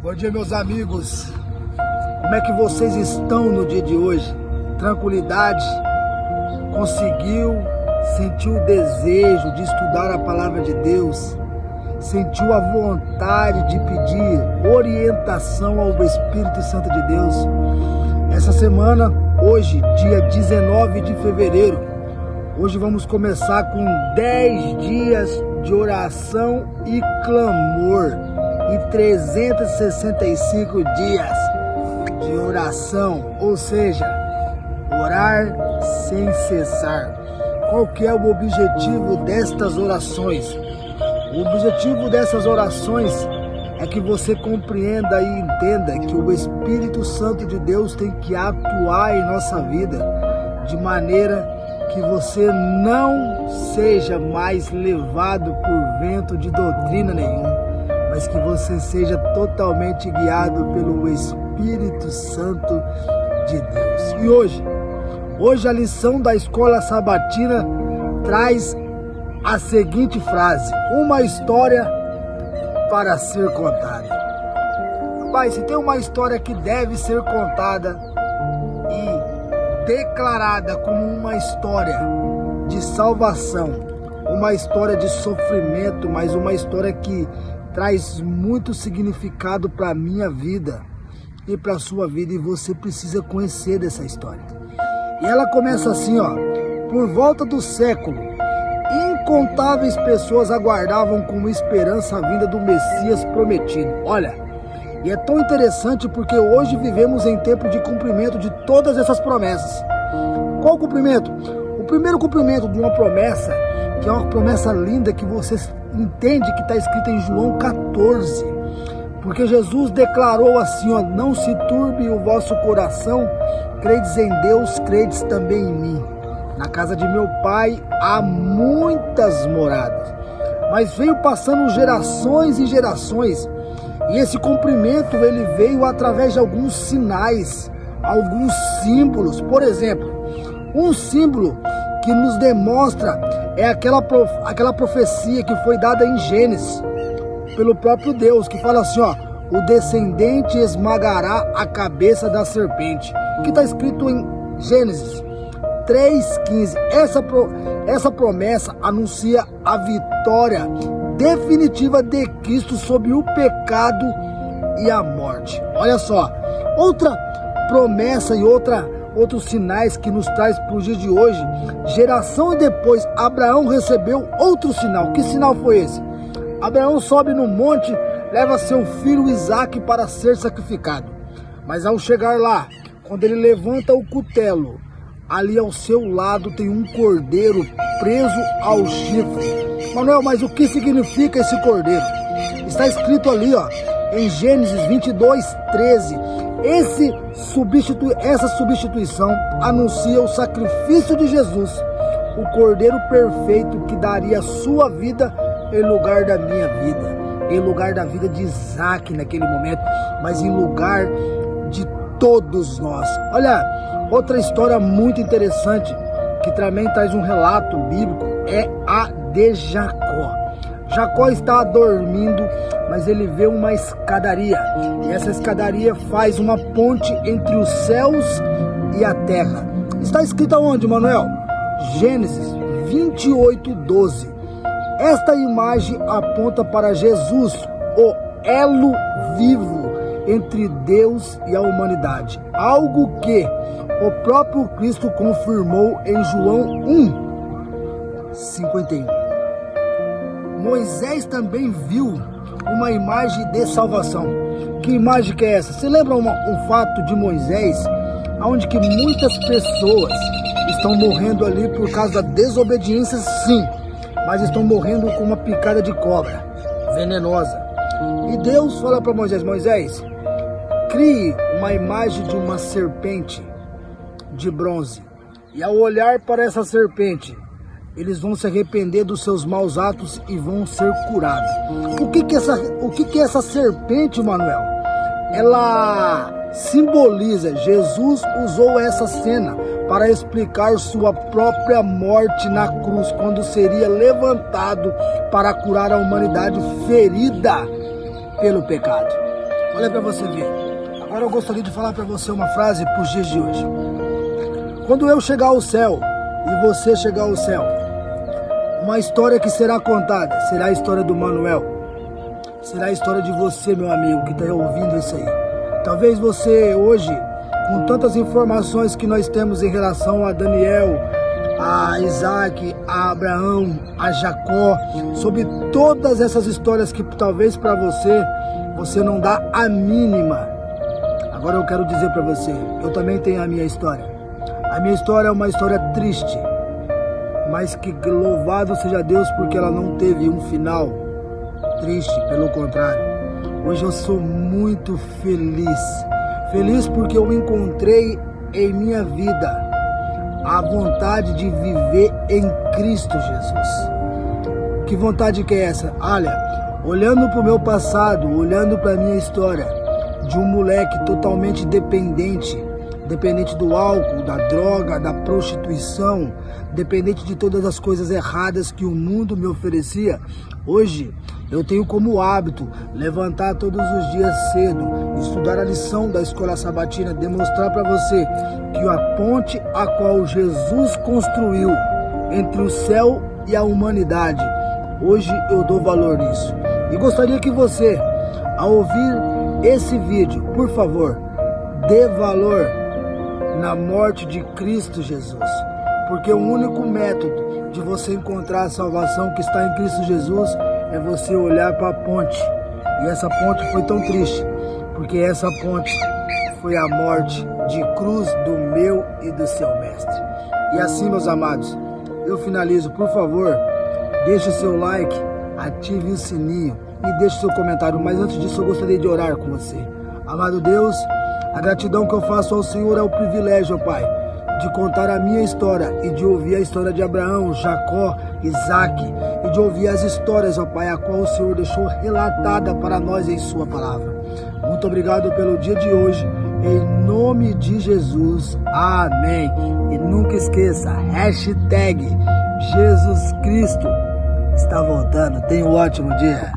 Bom dia, meus amigos. Como é que vocês estão no dia de hoje? Tranquilidade? Sentiu o desejo de estudar a palavra de Deus? Sentiu a vontade de pedir orientação ao Espírito Santo de Deus? Essa semana, hoje, dia 19 de fevereiro, hoje vamos começar com 10 dias de oração e clamor e 365 dias de oração, ou seja, orar sem cessar. Qual que é o objetivo destas orações? O objetivo dessas orações é que você compreenda e entenda que o Espírito Santo de Deus tem que atuar em nossa vida de maneira que você não seja mais levado por vento de doutrina nenhum, mas que você seja totalmente guiado pelo Espírito Santo de Deus. E hoje a lição da escola sabatina traz a seguinte frase: uma história para ser contada. Pai, se tem uma história que deve ser contada e declarada como uma história de salvação, uma história de sofrimento, mas uma história que traz muito significado para a minha vida e para a sua vida, e você precisa conhecer dessa história. E ela começa assim, ó: por volta do século, incontáveis pessoas aguardavam com esperança a vinda do Messias prometido. Olha, e é tão interessante porque hoje vivemos em tempo de cumprimento de todas essas promessas. Qual o cumprimento? O primeiro cumprimento de uma promessa, que é uma promessa linda, que você entende que está escrita em João 14. Porque Jesus declarou assim, ó: não se turbe o vosso coração, credes em Deus, credes também em mim. Na casa de meu pai há muitas moradas. Mas veio passando gerações e gerações, e esse cumprimento ele veio através de alguns sinais, alguns símbolos. Por exemplo, um símbolo que nos demonstra é aquela profecia que foi dada em Gênesis pelo próprio Deus, que fala assim, ó: o descendente esmagará a cabeça da serpente, que está escrito em Gênesis 3,15. Essa promessa anuncia a vitória definitiva de Cristo sobre o pecado e a morte. Olha só, outra promessa e outros sinais que nos traz para o dia de hoje. Geração depois, Abraão recebeu outro sinal. Que sinal foi esse? Abraão sobe no monte, leva seu filho Isaque para ser sacrificado. Mas ao chegar lá, quando ele levanta o cutelo, ali ao seu lado tem um cordeiro preso ao chifre. Manuel, mas o que significa esse cordeiro? Está escrito ali, ó, em Gênesis 22:13. Essa substituição anuncia o sacrifício de Jesus, o cordeiro perfeito que daria sua vida em lugar da minha vida, em lugar da vida de Isaque naquele momento, mas em lugar de todos nós. Olha, outra história muito interessante que também traz um relato bíblico é a de Jacó. Jacó está dormindo, mas ele vê uma escadaria, e essa escadaria faz uma ponte entre os céus e a terra. Está escrito aonde, Manuel? Gênesis 28:12. Esta imagem aponta para Jesus, o elo vivo entre Deus e a humanidade, algo que o próprio Cristo confirmou em João 1:51. Moisés também viu uma imagem de salvação. Que imagem que é essa? Você lembra um fato de Moisés, onde que muitas pessoas estão morrendo ali por causa da desobediência, sim, mas estão morrendo com uma picada de cobra venenosa. E Deus fala para Moisés: Moisés, crie uma imagem de uma serpente de bronze, e ao olhar para essa serpente, eles vão se arrepender dos seus maus atos e vão ser curados. O que é essa serpente, Manuel? Ela simboliza, Jesus usou essa cena para explicar sua própria morte na cruz, quando seria levantado para curar a humanidade ferida pelo pecado. Olha para você ver. Agora eu gostaria de falar para você uma frase para os dias de hoje. Quando eu chegar ao céu e você chegar ao céu, uma história que será contada será a história do Manuel. Será a história de você, meu amigo, que está ouvindo isso aí. Talvez você hoje, com tantas informações que nós temos em relação a Daniel, a Isaac, a Abraão, a Jacó, sobre todas essas histórias que talvez para você não dá a mínima. Agora eu quero dizer para você, eu também tenho a minha história. A minha história é uma história triste, mas que louvado seja Deus porque ela não teve um final triste, pelo contrário. Hoje eu sou muito feliz. Feliz porque eu encontrei em minha vida a vontade de viver em Cristo Jesus. Que vontade que é essa? Olha, olhando para o meu passado, olhando para a minha história, de um moleque totalmente dependente do álcool, da droga, da prostituição, dependente de todas as coisas erradas que o mundo me oferecia. Hoje eu tenho como hábito levantar todos os dias cedo, estudar a lição da escola sabatina, demonstrar para você que a ponte a qual Jesus construiu entre o céu e a humanidade, hoje eu dou valor nisso. E gostaria que você, ao ouvir esse vídeo, por favor, dê valor na morte de Cristo Jesus, porque o único método de você encontrar a salvação que está em Cristo Jesus é você olhar para a ponte. E essa ponte foi tão triste, porque essa ponte foi a morte de cruz do meu e do seu mestre. E assim, meus amados, eu finalizo. Por favor, deixe o seu like, ative o sininho e deixe o seu comentário. Mas antes disso, eu gostaria de orar com você. Amado Deus, a gratidão que eu faço ao Senhor é o privilégio, Pai, de contar a minha história e de ouvir a história de Abraão, Jacó, Isaac, e de ouvir as histórias, ó Pai, a qual o Senhor deixou relatada para nós em sua palavra. Muito obrigado pelo dia de hoje, em nome de Jesus, amém. E nunca esqueça, hashtag Jesus Cristo está voltando. Tenha um ótimo dia.